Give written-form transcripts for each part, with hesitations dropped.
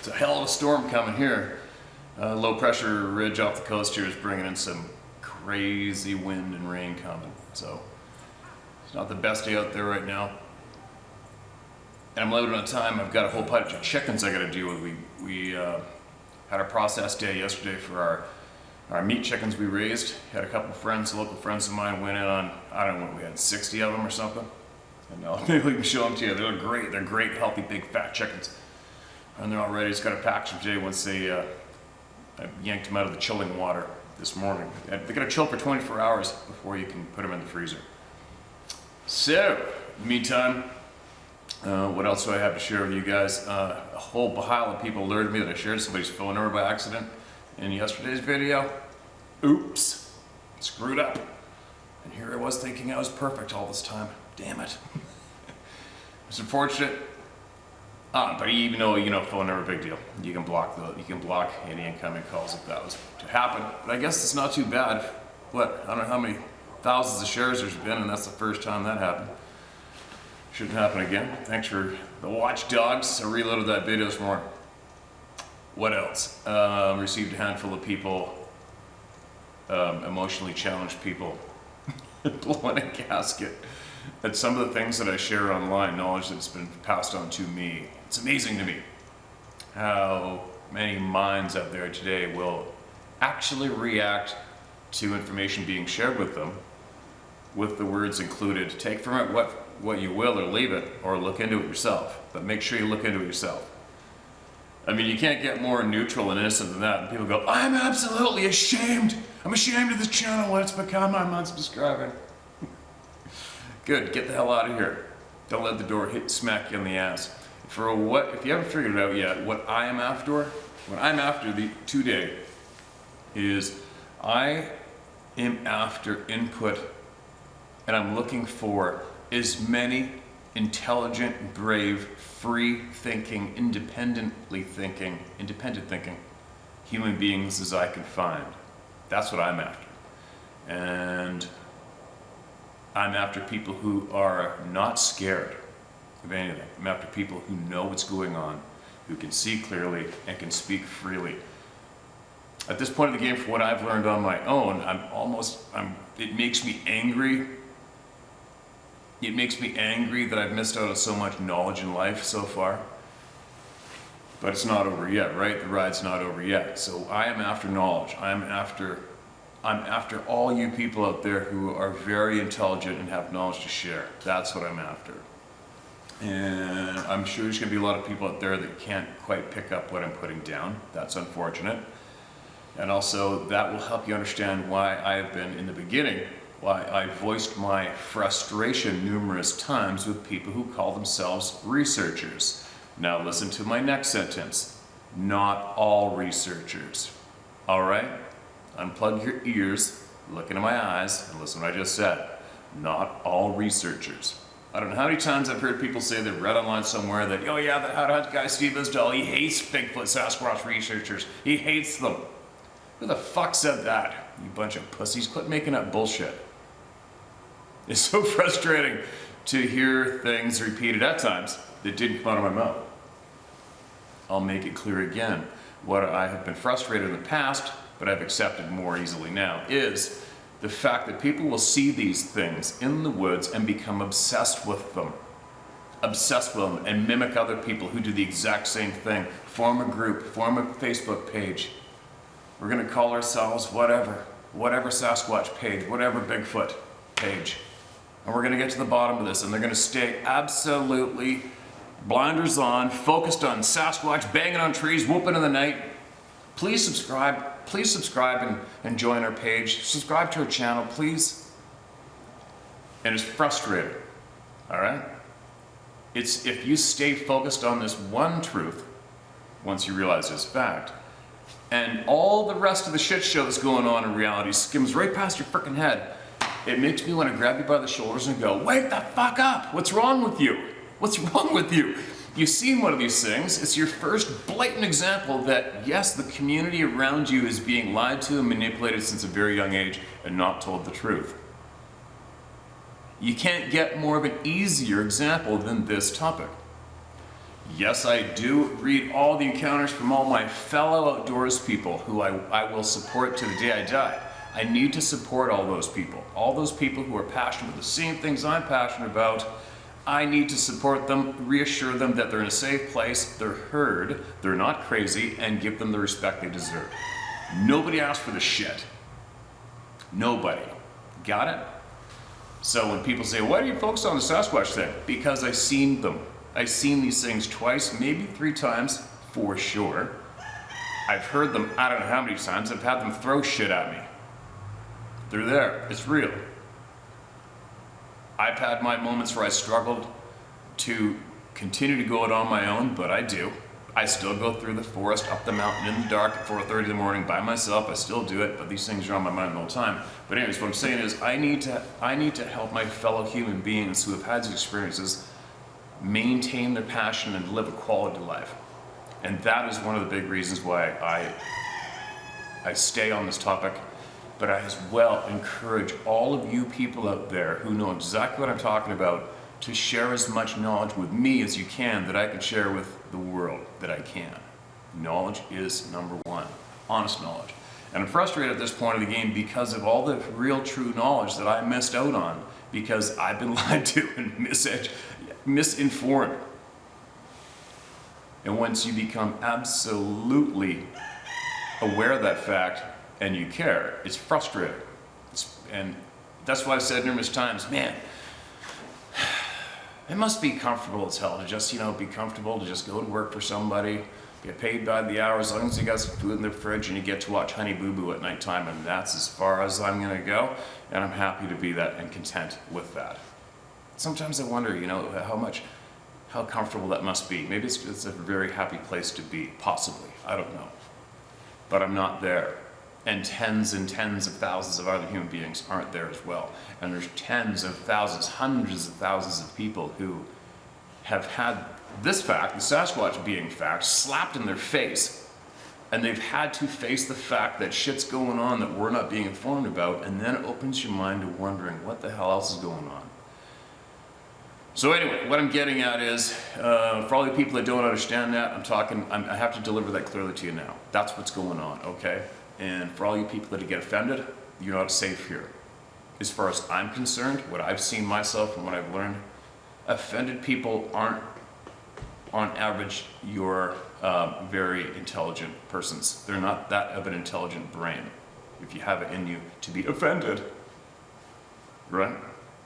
It's a hell of a storm coming here. Low pressure ridge off the coast here is bringing in some crazy wind and rain coming. So it's not the best day out there right now. And I'm limited on time. I've got a whole bunch of chickens I gotta deal with. We had our process day yesterday for our meat chickens we raised. Had a couple of friends, local friends of mine went in on, I don't know what we had, 60 of them or something. And maybe we can show them to you. They're great. They're great, healthy, big, fat chickens. And they're all ready. Just got to package them today once I yanked them out of the chilling water this morning. They got to chill for 24 hours before you can put them in the freezer. So, in the meantime, what else do I have to share with you guys? A whole pile of people alerted me that I shared somebody's phone number by accident in yesterday's video. Oops, screwed up. And here I was thinking I was perfect all this time. Damn it. It's unfortunate. But even though, phone number, big deal. You can block any incoming calls if that was to happen. But I guess it's not too bad. What? I don't know how many thousands of shares there's been, and that's the first time that happened. Shouldn't happen again. Thanks for the watchdogs. I reloaded that video this morning. What else? Received a handful of people, emotionally challenged people, blowing a gasket at some of the things that I share online, knowledge that's been passed on to me. It's amazing to me how many minds out there today will actually react to information being shared with them with the words included. Take from it what you will, or leave it, or look into it yourself. But make sure you look into it yourself. I mean, you can't get more neutral and innocent than that. And people go, I'm absolutely ashamed. I'm ashamed of this channel, what it's become. I'm unsubscribing. Good, get the hell out of here. Don't let the door smack you in the ass. If you haven't figured it out yet, what I'm after today is I am after input, and I'm looking for as many intelligent, brave, free-thinking, independent thinking human beings as I can find. That's what I'm after. And I'm after people who are not scared of anything. I'm after people who know what's going on, who can see clearly and can speak freely. At this point in the game, from what I've learned on my own, it makes me angry. It makes me angry that I've missed out on so much knowledge in life so far. But it's not over yet, right? The ride's not over yet. So I am after knowledge. I'm after all you people out there who are very intelligent and have knowledge to share. That's what I'm after. And I'm sure there's going to be a lot of people out there that can't quite pick up what I'm putting down. That's unfortunate. And also, that will help you understand why I have been, in the beginning, why I voiced my frustration numerous times with people who call themselves researchers. Now listen to my next sentence. Not all researchers. All right? Unplug your ears, look into my eyes, and listen to what I just said. Not all researchers. I don't know how many times I've heard people say they've read online somewhere that, oh yeah, that how-to-hunt guy Steve Isdell, he hates Bigfoot Sasquatch researchers. He hates them. Who the fuck said that? You bunch of pussies. Quit making up bullshit. It's so frustrating to hear things repeated at times that didn't come out of my mouth. I'll make it clear again. What I have been frustrated in the past, but I've accepted more easily now, is the fact that people will see these things in the woods and become obsessed with them. Obsessed with them, and mimic other people who do the exact same thing. Form a group, form a Facebook page. We're gonna call ourselves whatever Sasquatch page, whatever Bigfoot page. And we're gonna get to the bottom of this, and they're gonna stay absolutely blinders on, focused on Sasquatch, banging on trees, whooping in the night. Please subscribe and join our page. Subscribe to our channel, please. And it's frustrating, all right? It's if you stay focused on this one truth, once you realize it's fact, and all the rest of the shit show that's going on in reality skims right past your freaking head, it makes me want to grab you by the shoulders and go, wake the fuck up! What's wrong with you? What's wrong with you? You've seen one of these things. It's your first blatant example that, yes, the community around you is being lied to and manipulated since a very young age and not told the truth. You can't get more of an easier example than this topic. Yes, I do read all the encounters from all my fellow outdoors people who I will support to the day I die. I need to support all those people who are passionate about the same things I'm passionate about. I need to support them, reassure them that they're in a safe place, they're heard, they're not crazy, and give them the respect they deserve. Nobody asked for this shit. Nobody. Got it? So when people say, why do you focus on the Sasquatch thing? Because I've seen them. I've seen these things twice, maybe 3 times, for sure. I've heard them, I don't know how many times. I've had them throw shit at me. They're there. It's real. I've had my moments where I struggled to continue to go it on my own, but I do. I still go through the forest, up the mountain in the dark at 4:30 in the morning by myself. I still do it, but these things are on my mind the whole time. But anyways, what I'm saying is I need to help my fellow human beings who have had these experiences maintain their passion and live a quality life. And that is one of the big reasons why I stay on this topic. But I as well encourage all of you people out there who know exactly what I'm talking about to share as much knowledge with me as you can that I can share with the world that I can. Knowledge is number one. Honest knowledge. And I'm frustrated at this point of the game because of all the real true knowledge that I missed out on because I've been lied to and misinformed. And once you become absolutely aware of that fact and you care, it's frustrating. And that's why I've said numerous times, man, it must be comfortable as hell to just, be comfortable to just go to work for somebody, get paid by the hour as long as you got some food in the fridge and you get to watch Honey Boo Boo at nighttime, and that's as far as I'm gonna go, and I'm happy to be that and content with that. Sometimes I wonder, how comfortable that must be. Maybe it's a very happy place to be, possibly, I don't know. But I'm not there. And tens and tens of thousands of other human beings aren't there as well. And there's tens of thousands, hundreds of thousands of people who have had this fact, the Sasquatch being fact, slapped in their face. And they've had to face the fact that shit's going on that we're not being informed about, and then it opens your mind to wondering what the hell else is going on. So anyway, what I'm getting at is, for all the people that don't understand that, I have to deliver that clearly to you now. That's what's going on, okay? And for all you people that get offended, you're not safe here. As far as I'm concerned, what I've seen myself and what I've learned, offended people aren't, on average, your very intelligent persons. They're not that of an intelligent brain. If you have it in you to be offended, right?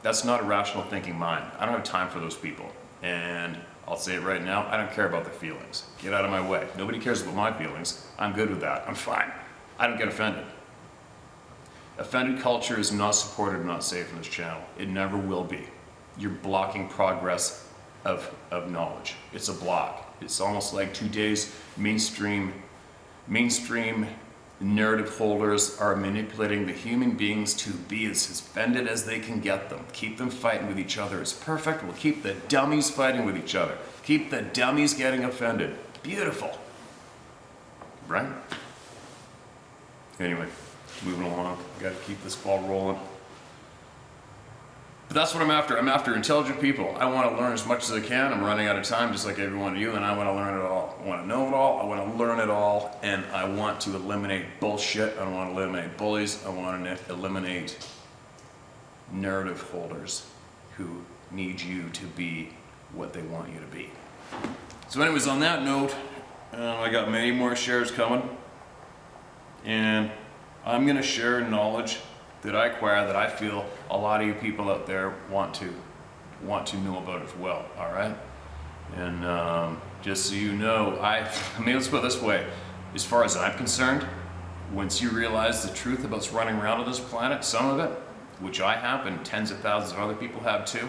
That's not a rational thinking mind. I don't have time for those people. And I'll say it right now, I don't care about their feelings. Get out of my way. Nobody cares about my feelings. I'm good with that. I'm fine. I don't get offended. Offended culture is not supported and not safe in this channel. It never will be. You're blocking progress of knowledge. It's a block. It's almost like today's mainstream narrative holders are manipulating the human beings to be as offended as they can get them. Keep them fighting with each other. It's perfect. We'll keep the dummies fighting with each other. Keep the dummies getting offended. Beautiful. Right? Anyway, moving along. Got to keep this ball rolling. But that's what I'm after. I'm after intelligent people. I want to learn as much as I can. I'm running out of time, just like every one of you, and I want to learn it all. I want to know it all. I want to learn it all, and I want to eliminate bullshit. I want to eliminate bullies. I want to eliminate narrative holders who need you to be what they want you to be. So anyways, on that note, I got many more shares coming. And I'm going to share knowledge that I acquire that I feel a lot of you people out there want to know about as well, all right? And just so you know, let's put it this way. As far as I'm concerned, once you realize the truth about what's running around on this planet, some of it, which I have and tens of thousands of other people have too,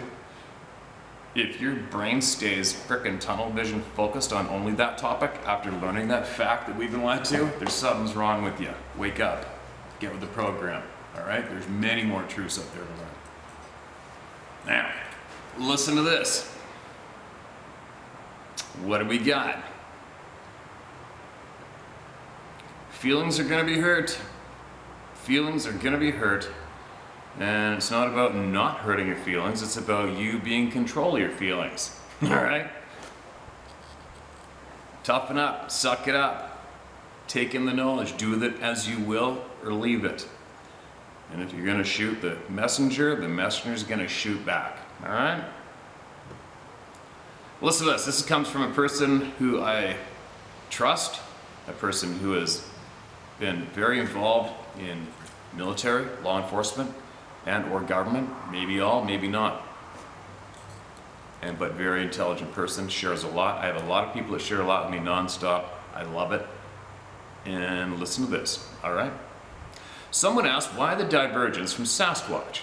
if your brain stays frickin' tunnel vision focused on only that topic after learning that fact that we've been lied to, there's something's wrong with you. Wake up. Get with the program. All right? There's many more truths up there to learn. Now, listen to this. What do we got? Feelings are going to be hurt. Feelings are going to be hurt. And it's not about not hurting your feelings, it's about you being in control of your feelings. All right? Toughen up, suck it up. Take in the knowledge, do with it as you will or leave it. And if you're gonna shoot the messenger's gonna shoot back, all right? Listen to this. This comes from a person who I trust, a person who has been very involved in military, law enforcement, and or government, maybe all, maybe not. But very intelligent person, shares a lot. I have a lot of people that share a lot with me nonstop. I love it. And listen to this, all right? Someone asked why the divergence from Sasquatch.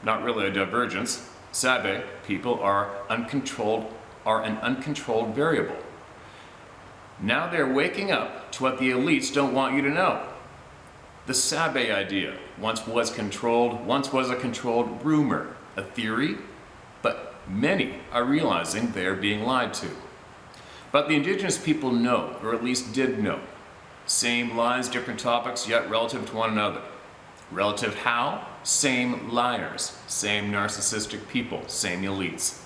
Not really a divergence. Sabe people are an uncontrolled variable. Now they're waking up to what the elites don't want you to know. The Sabe idea once was a controlled rumor, a theory, but many are realizing they're being lied to. But the indigenous people know, or at least did know. Same lies, different topics, yet relative to one another. Relative how? Same liars, same narcissistic people, same elites.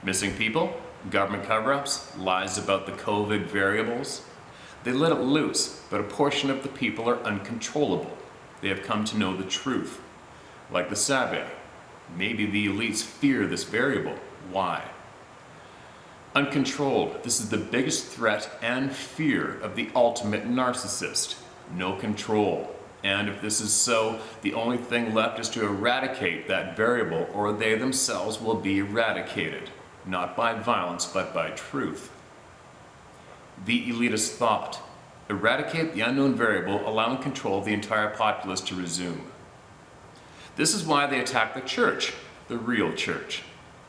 Missing people, government cover-ups, lies about the COVID variables. They let it loose, but a portion of the people are uncontrollable. They have come to know the truth. Like the Sabe, maybe the elites fear this variable. Why? Uncontrolled. This is the biggest threat and fear of the ultimate narcissist. No control. And if this is so, the only thing left is to eradicate that variable, or they themselves will be eradicated. Not by violence, but by truth. The elitist thought. Eradicate the unknown variable, allowing control of the entire populace to resume. This is why they attack the church, the real church.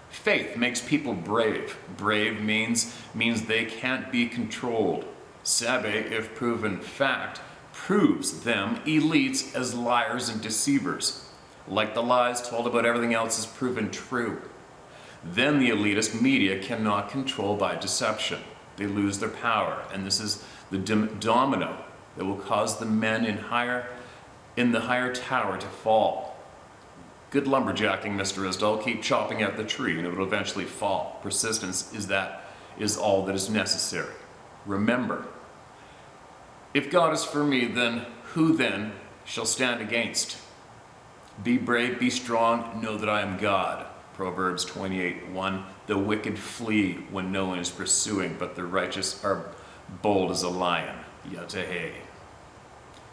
Faith makes people brave. Brave means they can't be controlled. Sabe, if proven fact, proves them, elites, as liars and deceivers. Like the lies told about everything else is proven true. Then the elitist media cannot control by deception. They lose their power, and this is the domino that will cause the men in the higher tower to fall. Good lumberjacking, Mr. Isdall. Keep chopping at the tree and it will eventually fall. Persistence is all that is necessary. Remember, if God is for me, then who then shall stand against? Be brave, be strong, know that I am God. Proverbs 28:1. The wicked flee when no one is pursuing, but the righteous are bold as a lion. Yatahe.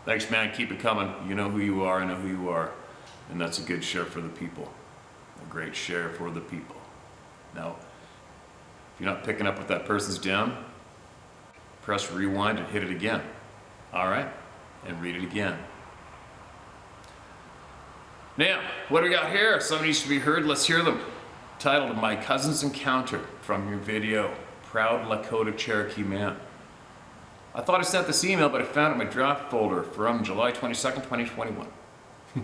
Thanks, man. Keep it coming. You know who you are, I know who you are. And that's a good share for the people. A great share for the people. Now, if you're not picking up what that person's down, press rewind and hit it again. All right? And read it again. Now, what do we got here? Some needs to be heard. Let's hear them. Titled My Cousin's Encounter from your video. Proud Lakota Cherokee Man. I thought I sent this email, but I found it in my draft folder from July 22nd, 2021.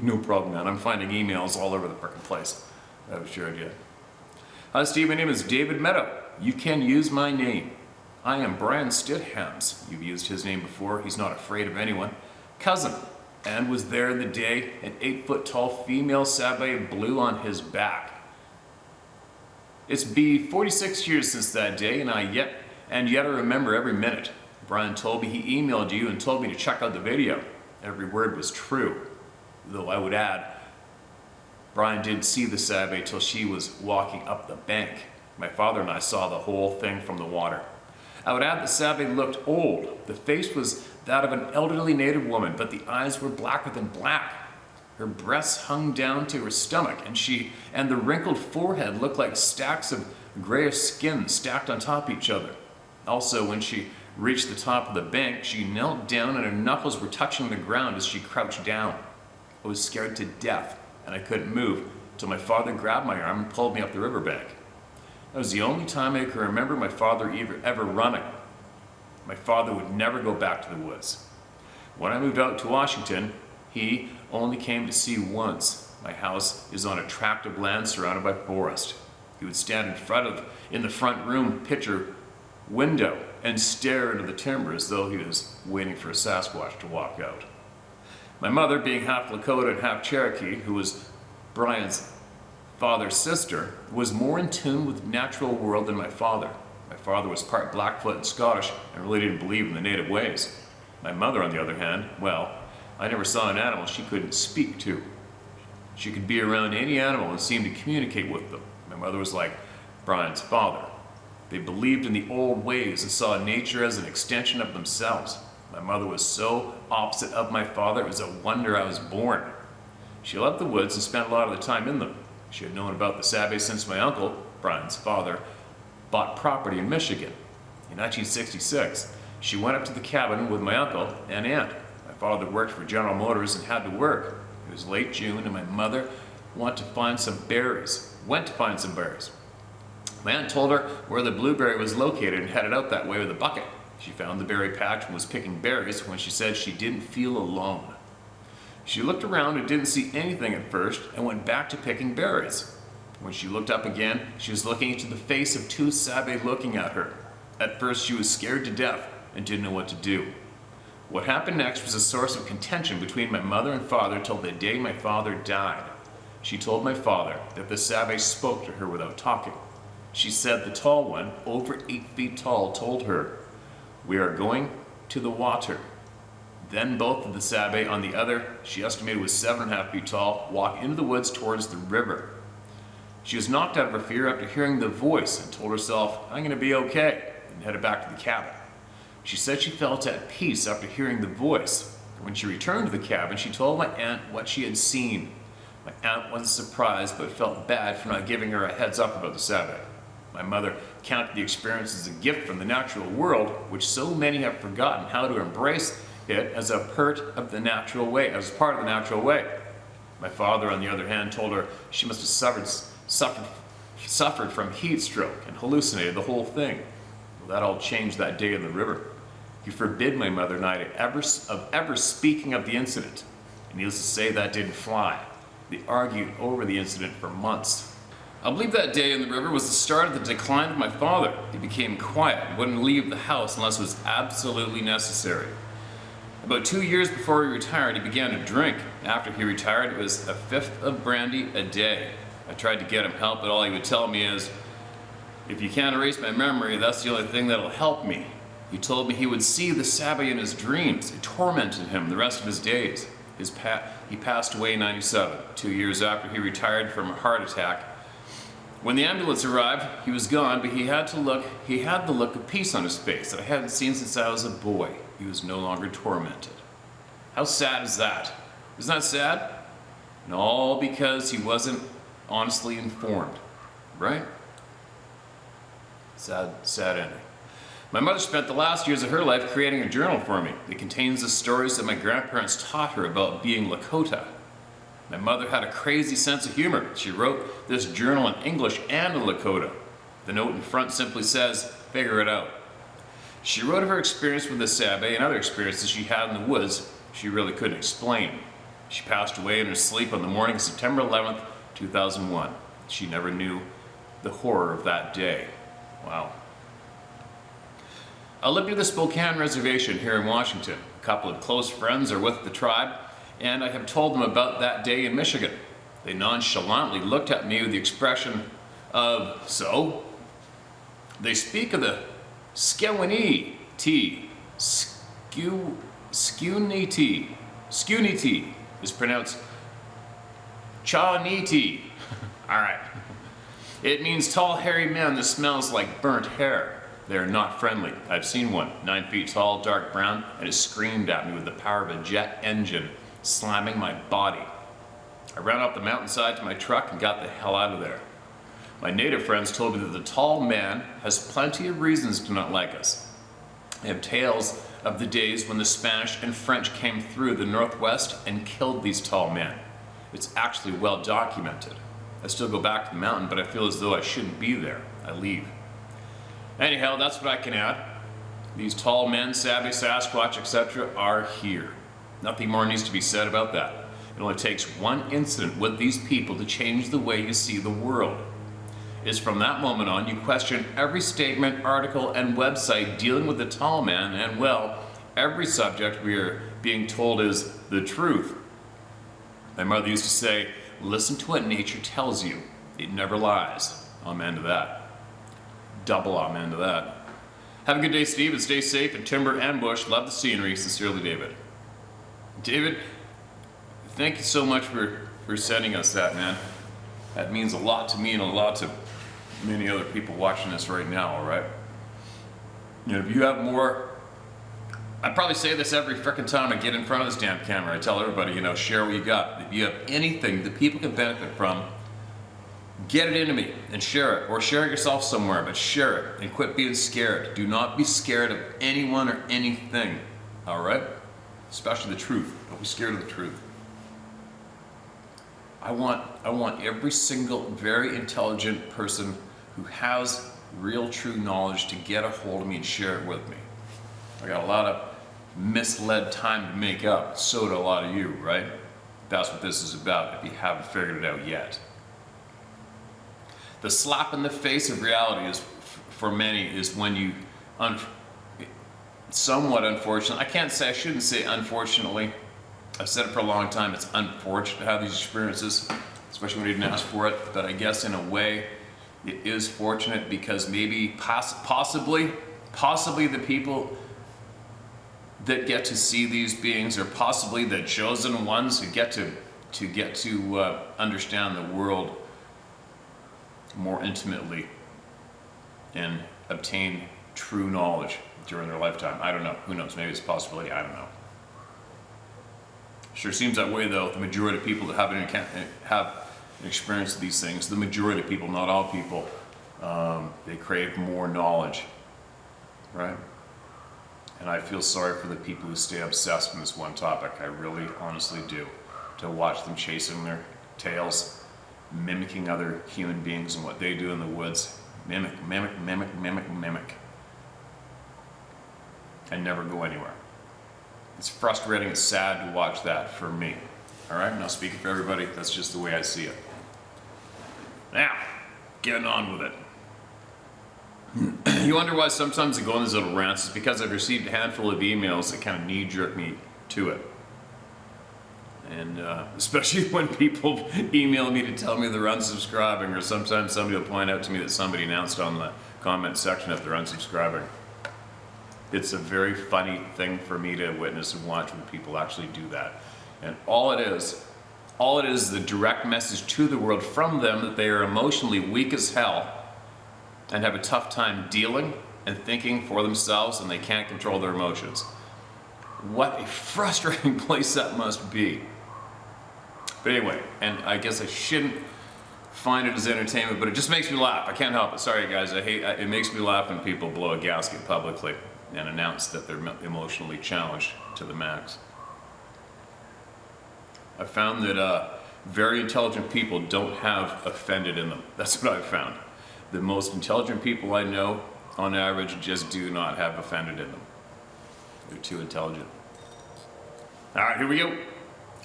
No problem, man. I'm finding emails all over the frickin' place. I haven't shared yet. Hi, Steve. My name is David Meadow. You can use my name. I am Brian Stidhams. You've used his name before. He's not afraid of anyone. Cousin. And was there the day an 8-foot-tall female Sabe blew on his back. It's been 46 years since that day, and yet I remember every minute. Brian told me he emailed you and told me to check out the video. Every word was true. Though I would add, Brian didn't see the Sabe till she was walking up the bank. My father and I saw the whole thing from the water. I would add the Sabe looked old. The face was that of an elderly native woman, but the eyes were blacker than black. Her breasts hung down to her stomach, and the wrinkled forehead looked like stacks of grayish skin stacked on top of each other. Also, when she reached the top of the bank, she knelt down and her knuckles were touching the ground as she crouched down. I was scared to death, and I couldn't move until my father grabbed my arm and pulled me up the riverbank. That was the only time I can remember my father ever running. My father would never go back to the woods. When I moved out to Washington, he only came to see once. My house is on a tract of land surrounded by forest. He would stand in the front room picture window and stare into the timber as though he was waiting for a Sasquatch to walk out. My mother, being half Lakota and half Cherokee, who was Brian's father's sister, was more in tune with the natural world than my father. My father was part Blackfoot and Scottish and really didn't believe in the native ways. My mother, on the other hand, well, I never saw an animal she couldn't speak to. She could be around any animal and seem to communicate with them. My mother was like Brian's father. They believed in the old ways and saw nature as an extension of themselves. My mother was so opposite of my father, it was a wonder I was born. She loved the woods and spent a lot of the time in them. She had known about the Sabe since my uncle, Brian's father, bought property in Michigan. In 1966, she went up to the cabin with my uncle and aunt. My father worked for General Motors and had to work. It was late June and my mother went to find some berries. My aunt told her where the blueberry was located and headed out that way with a bucket. She found the berry patch and was picking berries when she said she didn't feel alone. She looked around and didn't see anything at first and went back to picking berries. When she looked up again, she was looking into the face of two Sabe looking at her. At first, she was scared to death and didn't know what to do. What happened next was a source of contention between my mother and father till the day my father died. She told my father that the Sabe spoke to her without talking. She said the tall one, over 8 feet tall, told her, "We are going to the water." Then both of the Sabe on the other, she estimated was 7.5 feet tall, walked into the woods towards the river. She was knocked out of her fear after hearing the voice and told herself, "I'm going to be okay," and headed back to the cabin. She said she felt at peace after hearing the voice. When she returned to the cabin, she told my aunt what she had seen. My aunt wasn't surprised, but felt bad for not giving her a heads up about the Sabe. My mother counted the experience as a gift from the natural world, which so many have forgotten how to embrace it as a part of the natural way, My father, on the other hand, told her she must have suffered from heat stroke and hallucinated the whole thing. Well, that all changed that day in the river. He forbid my mother and I of ever speaking of the incident. And needless to say, that didn't fly. They argued over the incident for months. I believe that day in the river was the start of the decline of my father. He became quiet and wouldn't leave the house unless it was absolutely necessary. About 2 years before he retired, he began to drink. After he retired, it was a fifth of brandy a day. I tried to get him help, but all he would tell me is, "If you can't erase my memory, that's the only thing that'll help me." He told me he would see the Sabe in his dreams. It tormented him the rest of his days. He passed away in 97, 2 years after he retired from a heart attack. When the ambulance arrived, he was gone, but he had the look of peace on his face that I hadn't seen since I was a boy. He was no longer tormented. How sad is that? Isn't that sad? And all because he wasn't honestly informed, right? Sad ending. My mother spent the last years of her life creating a journal for me. It contains the stories that my grandparents taught her about being Lakota. My mother had a crazy sense of humor. She wrote this journal in English and in Lakota. The note in front simply says, "Figure it out." She wrote of her experience with the Sabe and other experiences she had in the woods she really couldn't explain. She passed away in her sleep on the morning of September 11th, 2001. She never knew the horror of that day. Wow. I live near the Spokane Reservation here in Washington. A couple of close friends are with the tribe, and I have told them about that day in Michigan. They nonchalantly looked at me with the expression of, "So?" They speak of the Skewenee tea. Skewenee tea. Skewenee tea is pronounced Shawnee tea. All right. It means tall, hairy man that smells like burnt hair. They are not friendly. I've seen one, 9 feet tall, dark brown, and it screamed at me with the power of a jet engine, slamming my body. I ran up the mountainside to my truck and got the hell out of there. My native friends told me that the tall man has plenty of reasons to not like us. They have tales of the days when the Spanish and French came through the Northwest and killed these tall men. It's actually well documented. I still go back to the mountain, but I feel as though I shouldn't be there. I leave. Anyhow, that's what I can add. These tall men, Sabe, Sasquatch, etc. are here. Nothing more needs to be said about that. It only takes one incident with these people to change the way you see the world. It's from that moment on you question every statement, article, and website dealing with the tall man, and well, every subject we are being told is the truth. My mother used to say, "Listen to what nature tells you. It never lies." Amen to that. double amen to that. Have a good day, Steve, and stay safe in timber and bush. Love the scenery. Sincerely, David. David, thank you so much for sending us that, man. That means a lot to me and a lot to many other people watching this right now, all right? You know, if you have more, I probably say this every frickin' time I get in front of this damn camera. I tell everybody, you know, share what you got. If you have anything that people can benefit from, get it into me and share it, or share it yourself somewhere, but share it and quit being scared. Do not be scared of anyone or anything, all right? Especially the truth. Don't be scared of the truth. I want every single very intelligent person who has real true knowledge to get a hold of me and share it with me. I got a lot of misled time to make up. So do a lot of you, right? That's what this is about, if you haven't figured it out yet. The slap in the face of reality is, for many, is when you, somewhat unfortunately, I shouldn't say unfortunately. I've said it for a long time, it's unfortunate to have these experiences, especially when you didn't ask for it, but I guess in a way, it is fortunate because maybe, possibly the people that get to see these beings are possibly the chosen ones who get to understand the world more intimately and obtain true knowledge during their lifetime. I don't know. Who knows? Maybe it's a possibility. I don't know. Sure seems that way, though. The majority of people that have an experience of these things, the majority of people, not all people, they crave more knowledge, right? And I feel sorry for the people who stay obsessed in this one topic. I really, honestly do. To watch them chasing their tails, mimicking other human beings and what they do in the woods. Mimic, and never go anywhere. It's frustrating, it's sad to watch that for me. All right, now speaking for everybody, that's just the way I see it. Now, getting on with it. You wonder why sometimes I go on these little rants. It's because I've received a handful of emails that kind of knee-jerk me to it. And especially when people email me to tell me they're unsubscribing, or sometimes somebody will point out to me that somebody announced on the comment section that they're unsubscribing. It's a very funny thing for me to witness and watch when people actually do that. And all it is the direct message to the world from them that they are emotionally weak as hell and have a tough time dealing and thinking for themselves, and they can't control their emotions. What a frustrating place that must be. But anyway, and I guess I shouldn't find it as entertainment, but it just makes me laugh. I can't help it. Sorry guys, it makes me laugh when people blow a gasket publicly and announce that they're emotionally challenged to the max. I found that very intelligent people don't have offended in them. That's what I've found. The most intelligent people I know, on average, just do not have offended in them. They're too intelligent. All right, here we go.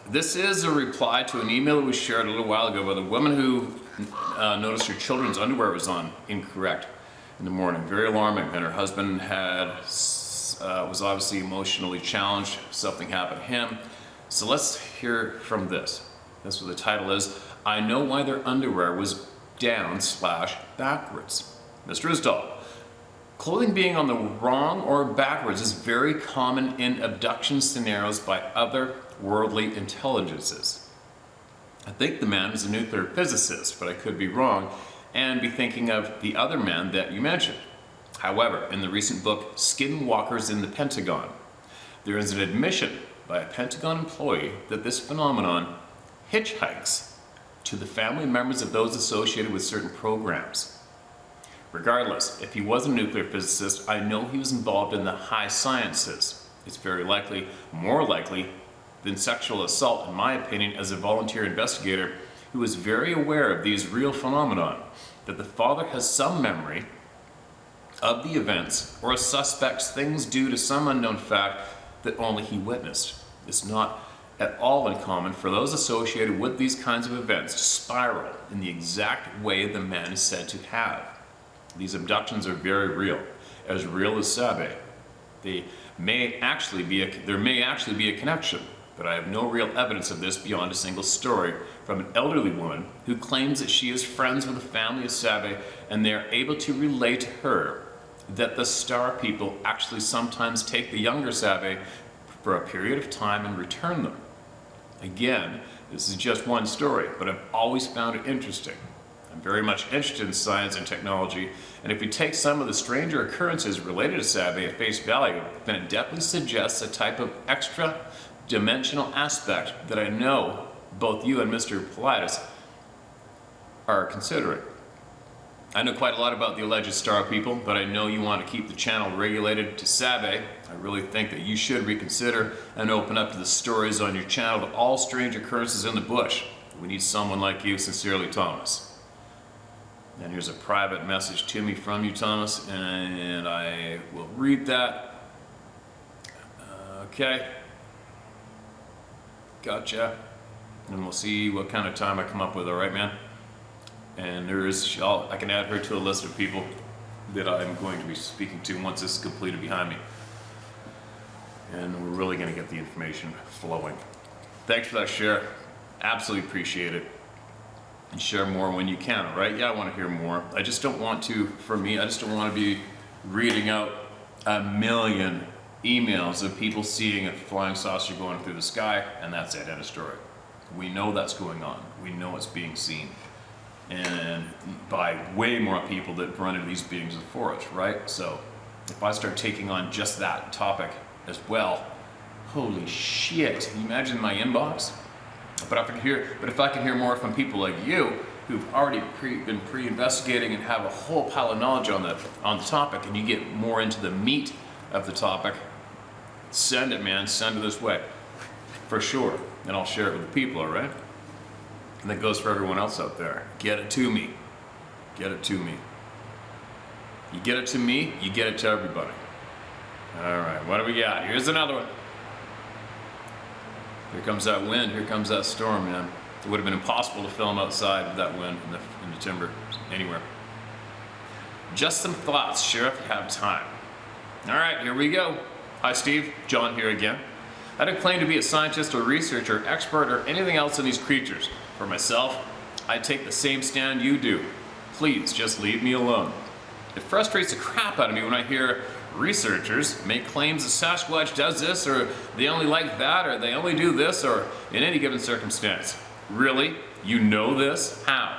This is a reply to an email that was shared a little while ago by the woman who noticed her children's underwear was on incorrect in the morning. Very alarming. And her husband was obviously emotionally challenged. Something happened to him. So let's hear from this. That's what the title is. I know why their underwear was down/backwards. Mr. Isdall. Clothing being on the wrong or backwards is very common in abduction scenarios by other worldly intelligences. I think the man was a nuclear physicist, but I could be wrong and be thinking of the other man that you mentioned. However, in the recent book, Skinwalkers in the Pentagon, there is an admission by a Pentagon employee that this phenomenon hitchhikes to the family members of those associated with certain programs. Regardless, if he was a nuclear physicist, I know he was involved in the high sciences. It's very likely, more likely, than sexual assault, in my opinion, as a volunteer investigator who is very aware of these real phenomenon, that the father has some memory of the events or a suspect's things due to some unknown fact that only he witnessed. It's not at all uncommon for those associated with these kinds of events to spiral in the exact way the man is said to have. These abductions are very real as Sabe. There may actually be a connection, but I have no real evidence of this beyond a single story from an elderly woman who claims that she is friends with a family of Sabe and they are able to relate to her that the star people actually sometimes take the younger Sabe for a period of time and return them. Again, this is just one story, but I've always found it interesting. I'm very much interested in science and technology, and if you take some of the stranger occurrences related to Sabe at face value, then it definitely suggests a type of extra dimensional aspect that I know both you and Mr. Paulides are considering. I know quite a lot about the alleged star people, but I know you want to keep the channel regulated to Sabe. I really think that you should reconsider and open up to the stories on your channel to all strange occurrences in the bush. We need someone like you, sincerely, Thomas. And here's a private message to me from you, Thomas, and I will read that. Okay. Gotcha. And we'll see what kind of time I come up with, all right, man? And I can add her to a list of people that I'm going to be speaking to once this is completed behind me. And we're really going to get the information flowing. Thanks for that share. Absolutely appreciate it. And share more when you can, all right? Yeah, I want to hear more. I just don't want to, for me, I just don't want to be reading out a million emails of people seeing a flying saucer going through the sky, and that's it, end of story. We know that's going on. We know it's being seen. And by way more people that run into these beings before us, right? So if I start taking on just that topic as well, holy shit, can you imagine my inbox? But if I can hear more from people like you who've already been pre-investigating and have a whole pile of knowledge on the topic, and you get more into the meat of the topic, send it, man, send it this way, for sure, and I'll share it with the people, all right? And that goes for everyone else out there. Get it to me. Get it to me. You get it to me, you get it to everybody. All right, what do we got? Here's another one. Here comes that wind, here comes that storm, man. It would have been impossible to film outside with that wind in the timber, anywhere. Just some thoughts, Sheriff, if you have time. All right, here we go. Hi, Steve. John here again. I don't claim to be a scientist or researcher, expert, or anything else in these creatures. For myself, I take the same stand you do. Please, just leave me alone. It frustrates the crap out of me when I hear researchers make claims that Sasquatch does this, or they only like that, or they only do this, or in any given circumstance. Really? You know this? How?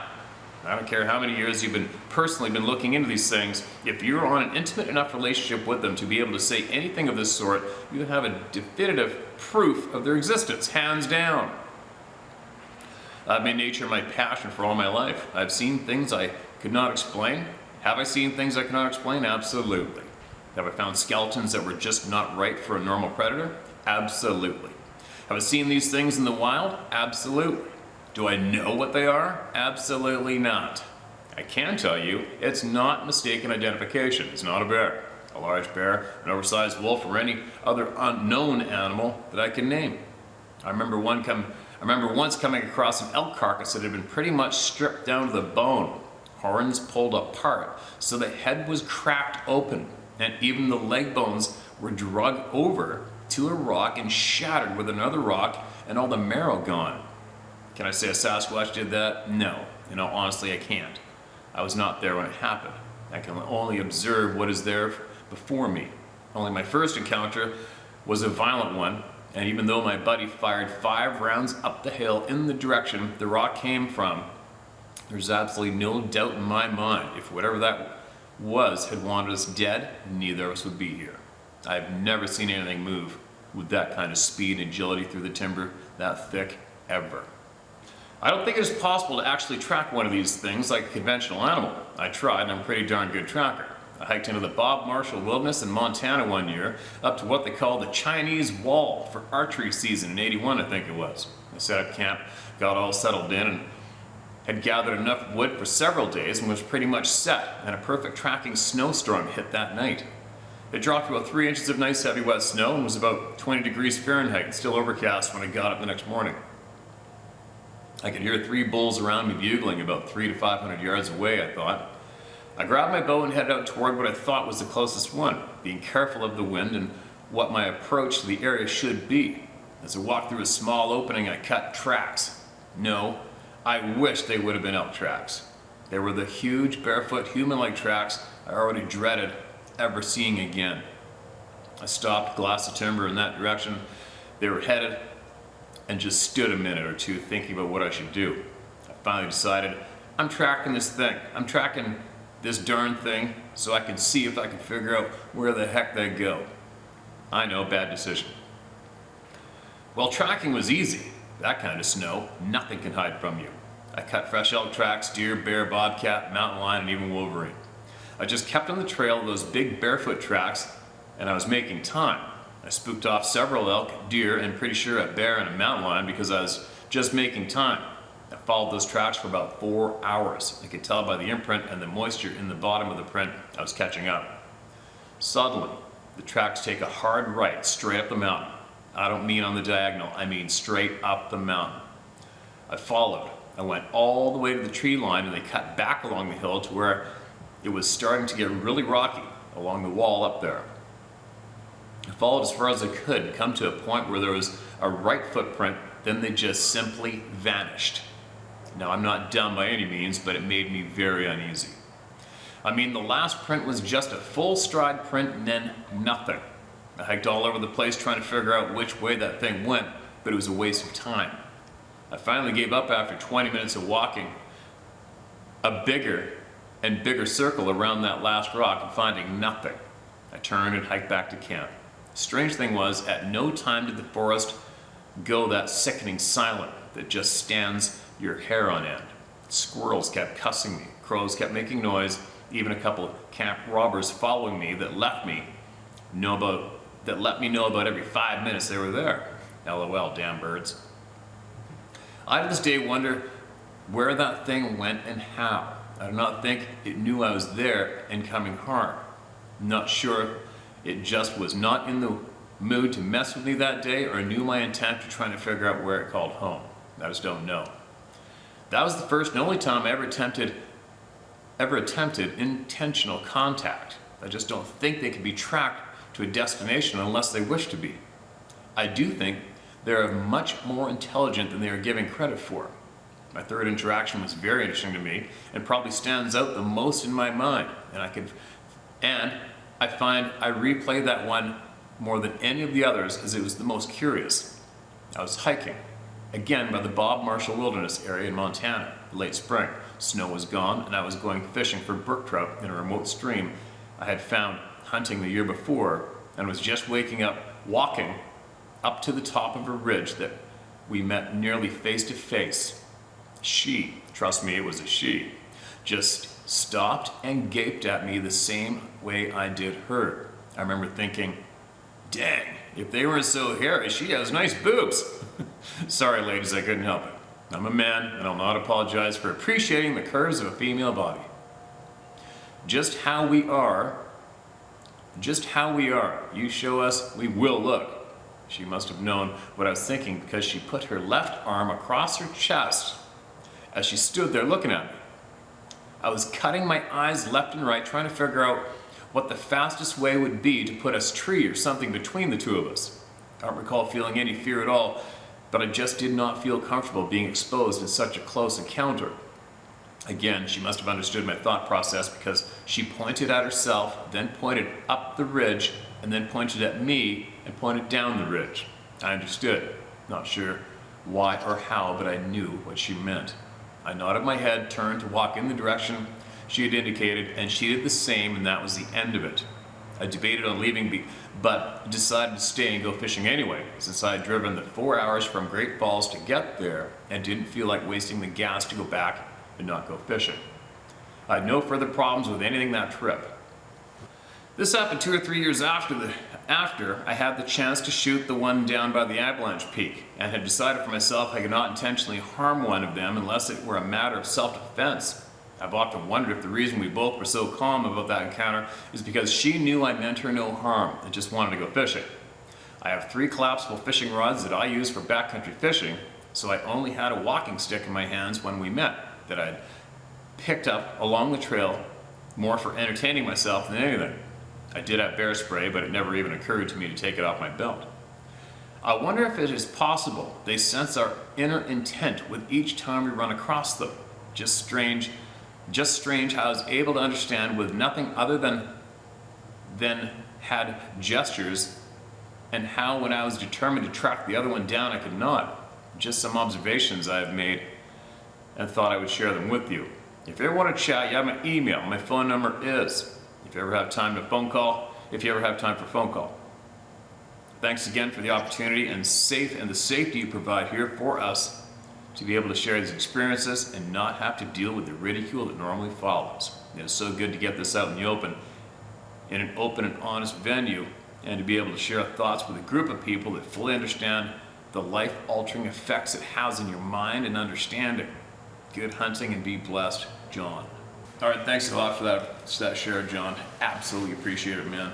I don't care how many years you've personally been looking into these things. If you're on an intimate enough relationship with them to be able to say anything of this sort, you have a definitive proof of their existence, hands down. I've made nature my passion for all my life. I've seen things I could not explain. Have I seen things I cannot explain? Absolutely. Have I found skeletons that were just not right for a normal predator? Absolutely. Have I seen these things in the wild? Absolutely. Do I know what they are? Absolutely not. I can tell you, it's not mistaken identification. It's not a bear, a large bear, an oversized wolf, or any other unknown animal that I can name. I remember once coming across an elk carcass that had been pretty much stripped down to the bone, horns pulled apart, so the head was cracked open, and even the leg bones were dragged over to a rock and shattered with another rock, and all the marrow gone. Can I say a Sasquatch did that? No. You know, honestly, I can't. I was not there when it happened. I can only observe what is there before me. Only my first encounter was a violent one, and even though my buddy fired 5 rounds up the hill in the direction the rock came from, there's absolutely no doubt in my mind if whatever that was had wanted us dead, neither of us would be here. I've never seen anything move with that kind of speed and agility through the timber that thick, ever. I don't think it is possible to actually track one of these things like a conventional animal. I tried, and I'm a pretty darn good tracker. I hiked into the Bob Marshall Wilderness in Montana one year, up to what they call the Chinese Wall for archery season in '81, I think it was. I set up camp, got all settled in, and had gathered enough wood for several days and was pretty much set, and a perfect tracking snowstorm hit that night. It dropped about 3 inches of nice heavy wet snow and was about 20 degrees Fahrenheit and still overcast when I got up the next morning. I could hear 3 bulls around me bugling about 300 to 500 yards away, I thought. I grabbed my bow and headed out toward what I thought was the closest one, being careful of the wind and what my approach to the area should be. As I walked through a small opening, I cut tracks. No, I wish they would have been elk tracks. They were the huge, barefoot, human-like tracks I already dreaded ever seeing again. I stopped, glass of timber in that direction they were headed, and just stood a minute or two thinking about what I should do. I finally decided, I'm tracking this thing. I'm tracking this darn thing so I can see if I can figure out where the heck they go. I know, bad decision. Well, tracking was easy. That kind of snow, nothing can hide from you. I cut fresh elk tracks, deer, bear, bobcat, mountain lion, and even wolverine. I just kept on the trail of those big barefoot tracks, and I was making time. I spooked off several elk, deer, and pretty sure a bear and a mountain lion because I was just making time. I followed those tracks for about 4 hours. I could tell by the imprint and the moisture in the bottom of the print I was catching up. Suddenly, the tracks take a hard right straight up the mountain. I don't mean on the diagonal, I mean straight up the mountain. I followed. I went all the way to the tree line and they cut back along the hill to where it was starting to get really rocky along the wall up there. I followed as far as I could and come to a point where there was a right footprint, then they just simply vanished. Now, I'm not dumb by any means, but it made me very uneasy. I mean, the last print was just a full stride print and then nothing. I hiked all over the place trying to figure out which way that thing went, but it was a waste of time. I finally gave up after 20 minutes of walking a bigger and bigger circle around that last rock and finding nothing. I turned and hiked back to camp. Strange thing was, at no time did the forest go that sickening silent that just stands your hair on end. Squirrels kept cussing me, crows kept making noise, even a couple of camp robbers following me that let me know about every 5 minutes they were there. LOL, damn birds. I to this day wonder where that thing went and how. I do not think it knew I was there and coming harm. Not sure it just was not in the mood to mess with me that day or knew my intent to trying to figure out where it called home. I just don't know. That was the first and only time I ever attempted intentional contact. I just don't think they can be tracked to a destination unless they wish to be. I do think they're much more intelligent than they are given credit for. My third interaction was very interesting to me and probably stands out the most in my mind. And I find I replay that one more than any of the others as it was the most curious. I was hiking, again by the Bob Marshall Wilderness area in Montana, late spring. Snow was gone and I was going fishing for brook trout in a remote stream I had found hunting the year before and was just walking up to the top of a ridge that we met nearly face to face. She, trust me, it was a she, just stopped and gaped at me the same way I did her. I remember thinking, dang, if they weren't so hairy, she has nice boobs. Sorry, ladies, I couldn't help it. I'm a man, and I'll not apologize for appreciating the curves of a female body. Just how we are, you show us, we will look. She must have known what I was thinking because she put her left arm across her chest as she stood there looking at me. I was cutting my eyes left and right, trying to figure out what the fastest way would be to put a tree or something between the two of us. I don't recall feeling any fear at all, but I just did not feel comfortable being exposed in such a close encounter. Again, she must have understood my thought process because she pointed at herself, then pointed up the ridge, and then pointed at me and pointed down the ridge. I understood, not sure why or how, but I knew what she meant. I nodded my head, turned to walk in the direction she had indicated, and she did the same, and that was the end of it. I debated on leaving, but decided to stay and go fishing anyway, since I had driven the 4 hours from Great Falls to get there and didn't feel like wasting the gas to go back and not go fishing. I had no further problems with anything that trip. This happened 2 or 3 years after I had the chance to shoot the one down by the Avalanche Peak and had decided for myself I could not intentionally harm one of them unless it were a matter of self-defense. I've often wondered if the reason we both were so calm about that encounter is because she knew I meant her no harm and just wanted to go fishing. I have 3 collapsible fishing rods that I use for backcountry fishing, so I only had a walking stick in my hands when we met that I'd picked up along the trail more for entertaining myself than anything. I did have bear spray, but it never even occurred to me to take it off my belt. I wonder if it is possible they sense our inner intent with each time we run across them. Just strange how I was able to understand with nothing other than had gestures, and how when I was determined to track the other one down I could not. Just some observations I have made and thought I would share them with you. If you ever want to chat, you have my email. My phone number is, if you ever have time for phone call. Thanks again for the opportunity and the safety you provide here for us to be able to share these experiences and not have to deal with the ridicule that normally follows. It is so good to get this out in the open, in an open and honest venue, and to be able to share thoughts with a group of people that fully understand the life-altering effects it has in your mind and understanding. Good hunting and be blessed, John. All right, thanks a lot for that share, John. Absolutely appreciate it, man.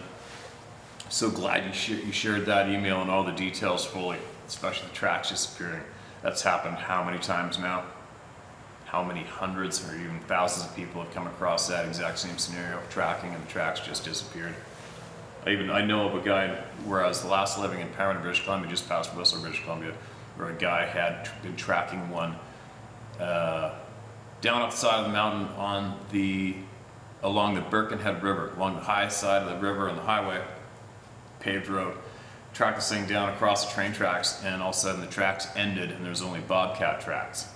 So glad you shared that email and all the details fully, especially the tracks disappearing. That's happened how many times now? How many hundreds or even thousands of people have come across that exact same scenario, tracking, and the tracks just disappeared. I know of a guy where I was last living in Parramatta, British Columbia, just past Whistler, British Columbia, where a guy had been tracking one down off the side of the mountain along the Birkenhead River, along the high side of the river and the highway, paved road. Tracked this thing down across the train tracks, and all of a sudden the tracks ended and there's only bobcat tracks.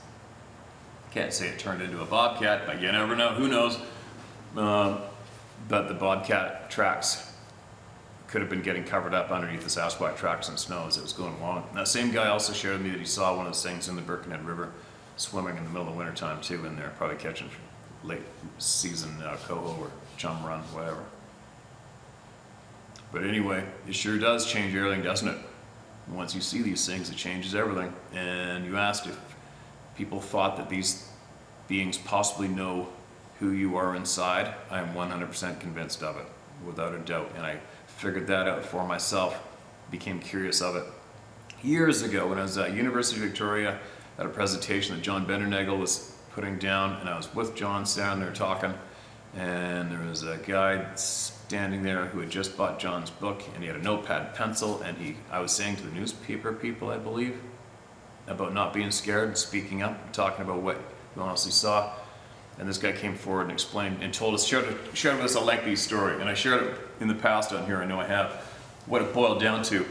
Can't say it turned into a bobcat, but you never know, who knows. But the bobcat tracks could have been getting covered up underneath the Sasquatch tracks and snow as it was going along. And that same guy also shared with me that he saw one of those things in the Birkenhead River swimming in the middle of the winter time too in there, probably catching late season coho or chum run, whatever. But anyway, it sure does change everything, doesn't it? Once you see these things, it changes everything. And you asked if people thought that these beings possibly know who you are inside. I am 100% convinced of it, without a doubt. And I figured that out for myself, became curious of it. Years ago, when I was at University of Victoria at a presentation that John Bendernagel was putting down, and I was with John standing there talking, and there was a guy standing there who had just bought John's book, and he had a notepad and pencil, and I was saying to the newspaper people, I believe, about not being scared and speaking up and talking about what you honestly saw. And this guy came forward and explained and told us, shared with us a lengthy story, and I shared it in the past on here, I know I have. What it boiled down to,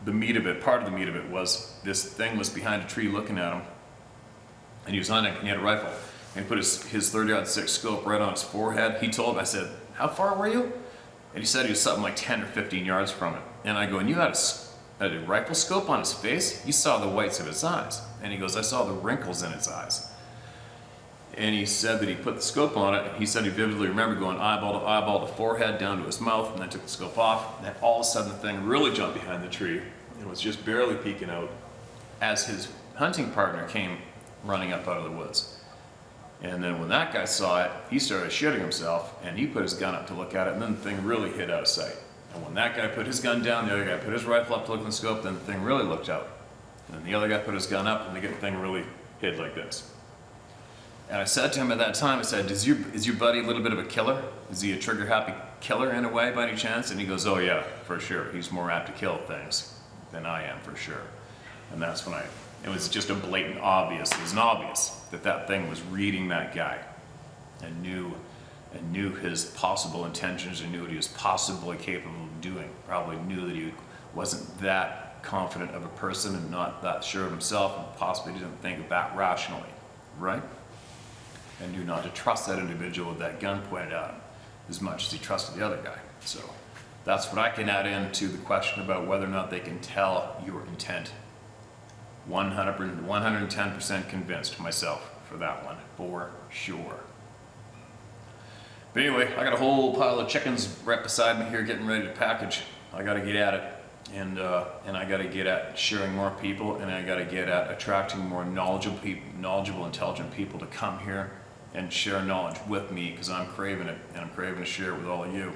the meat of it, part of the meat of it was this thing was behind a tree looking at him, and he was hunting, and he had a rifle, and he put his 30-06 scope right on his forehead. He told me, I said, how far were you? And he said he was something like 10 or 15 yards from it. And I go, and you had a rifle scope on his face? You saw the whites of his eyes. And he goes, I saw the wrinkles in his eyes. And he said that he put the scope on it. He said he vividly remembered going eyeball to eyeball, the forehead down to his mouth, and then took the scope off. And then all of a sudden the thing really jumped behind the tree and was just barely peeking out as his hunting partner came running up out of the woods. And then when that guy saw it, he started shitting himself, and he put his gun up to look at it, and then the thing really hid out of sight. And when that guy put his gun down, the other guy put his rifle up to look in the scope, then the thing really looked out. And then the other guy put his gun up, and the thing really hid like this. And I said to him at that time, I said, is your buddy a little bit of a killer? Is he a trigger-happy killer in a way, by any chance? And he goes, oh yeah, for sure. He's more apt to kill things than I am, for sure. And that's when it was just a blatant obvious. It was an obvious that thing was reading that guy and knew his possible intentions and knew what he was possibly capable of doing. Probably knew that he wasn't that confident of a person and not that sure of himself, and possibly didn't think that rationally, right? And knew not to trust that individual with that gun pointed at him as much as he trusted the other guy. So that's what I can add into the question about whether or not they can tell your intent. 110% convinced myself for that one, for sure. But anyway, I got a whole pile of chickens right beside me here getting ready to package. I gotta get at it. And I gotta get at sharing more people, and I gotta get at attracting more knowledgeable, intelligent people to come here and share knowledge with me, because I'm craving it, and I'm craving to share it with all of you.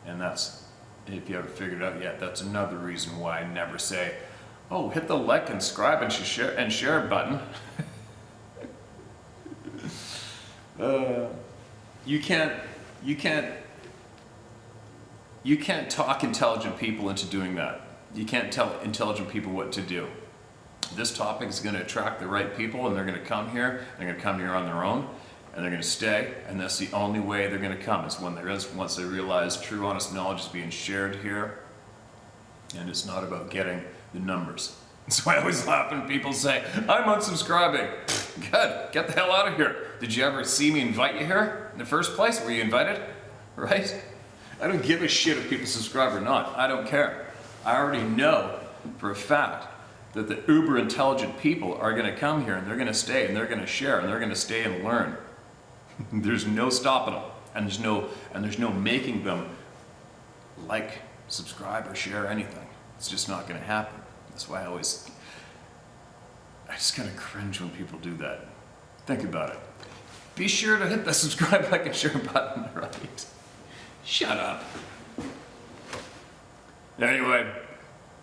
And that's, if you haven't figured it out yet, that's another reason why I never say, oh, hit the like and subscribe and share button. You can't talk intelligent people into doing that. You can't tell intelligent people what to do. This topic is going to attract the right people, and they're going to come here. They're going to come here on their own, and they're going to stay. And that's the only way they're going to come, is once they realize true, honest knowledge is being shared here, and it's not about getting the numbers. That's why I always laugh when people say, "I'm unsubscribing." Good, get the hell out of here. Did you ever see me invite you here in the first place? Were you invited? Right? I don't give a shit if people subscribe or not. I don't care. I already know for a fact that the uber intelligent people are going to come here, and they're going to stay, and they're going to share, and they're going to stay and learn. There's no stopping them, and there's no making them like, subscribe, or share anything. It's just not going to happen. That's why I just kind of cringe when people do that. Think about it. Be sure to hit the subscribe, like, and share button, right? Shut up. Anyway,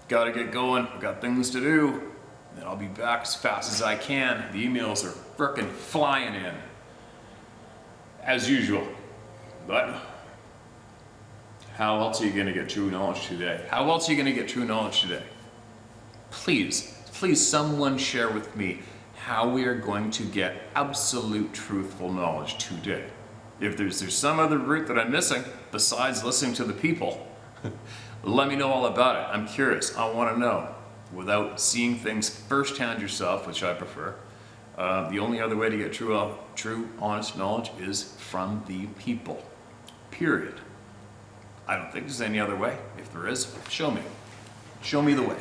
gotta get going. I've got things to do. And I'll be back as fast as I can. The emails are frickin' flying in. As usual. But how else are you gonna get true knowledge today? How else are you gonna get true knowledge today? Please, someone share with me how we are going to get absolute truthful knowledge today. If there's some other route that I'm missing besides listening to the people, let me know all about it. I'm curious. I want to know. Without seeing things firsthand yourself, which I prefer, the only other way to get true, honest knowledge is from the people. Period. I don't think there's any other way. If there is, show me. Show me the way.